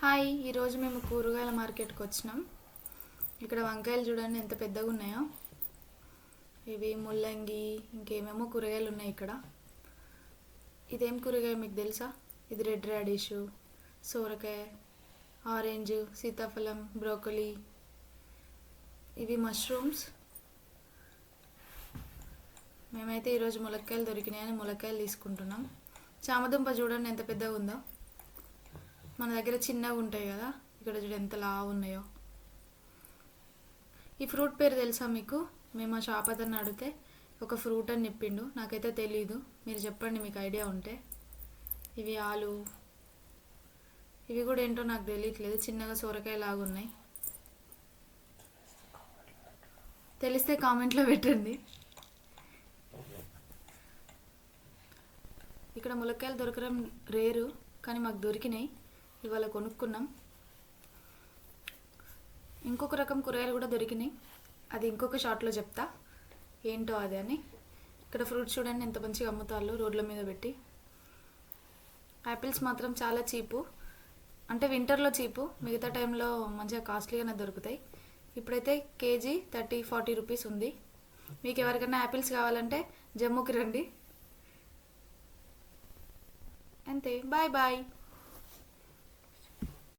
Hi, ఈరోజు మేము కూరగాయల మార్కెట్కి వచ్చినాం. ఇక్కడ వంకాయలు చూడండి ఎంత పెద్దగా ఉన్నాయో. ఇవి ముల్లంగి, ఇంకేమేమో కూరగాయలు ఉన్నాయి ఇక్కడ. ఇదేం కూరగాయ మీకు తెలుసా? ఇది రెడ్ రాడిష్, సోరకాయ, ఆరెంజ్, సీతాఫలం, బ్రోకలీ. ఇవి మష్రూమ్స్. మేమైతే ఈరోజు ములక్కాయలు దొరికినాయని ములక్కాయలు తీసుకుంటున్నాం. చామదుంప చూడండి ఎంత పెద్దగా ఉందో. మన దగ్గర చిన్నగా ఉంటాయి కదా, ఇక్కడ చూడ ఎంత లావు ఉన్నాయో. ఈ ఫ్రూట్ పేరు తెలుసా మీకు? మేము ఆ షాప్ అతన్ని అడిగితే ఒక ఫ్రూట్ అని చెప్పిండు, నాకైతే తెలీదు. మీరు చెప్పండి మీకు ఐడియా ఉంటే. ఇవి ఆలు, ఇవి కూడా ఏంటో నాకు తెలియట్లేదు, చిన్నగా సొరకాయ లాగా ఉన్నాయి. తెలిస్తే కామెంట్లో పెట్టండి. ఇక్కడ ములక్కాయలు దొరకడం రేరు, కానీ మాకు దొరికినాయి, ఇవాళ కొనుక్కున్నాం. ఇంకొక రకం కూరగాయలు కూడా దొరికినాయి, అది ఇంకొక షాట్లో చెప్తా ఏంటో అది అని. ఇక్కడ ఫ్రూట్స్ చూడండి ఎంత మంచిగా అమ్ముతారు రోడ్ల మీద పెట్టి. యాపిల్స్ మాత్రం చాలా చీపు, అంటే వింటర్లో చీపు, మిగతా టైంలో మంచిగా కాస్ట్లీగానే దొరుకుతాయి. ఇప్పుడైతే కేజీ 30-40 రూపీస్ ఉంది. మీకు ఎవరికైనా యాపిల్స్ కావాలంటే జమ్మూకి రండి. అంతే, బాయ్ బాయ్.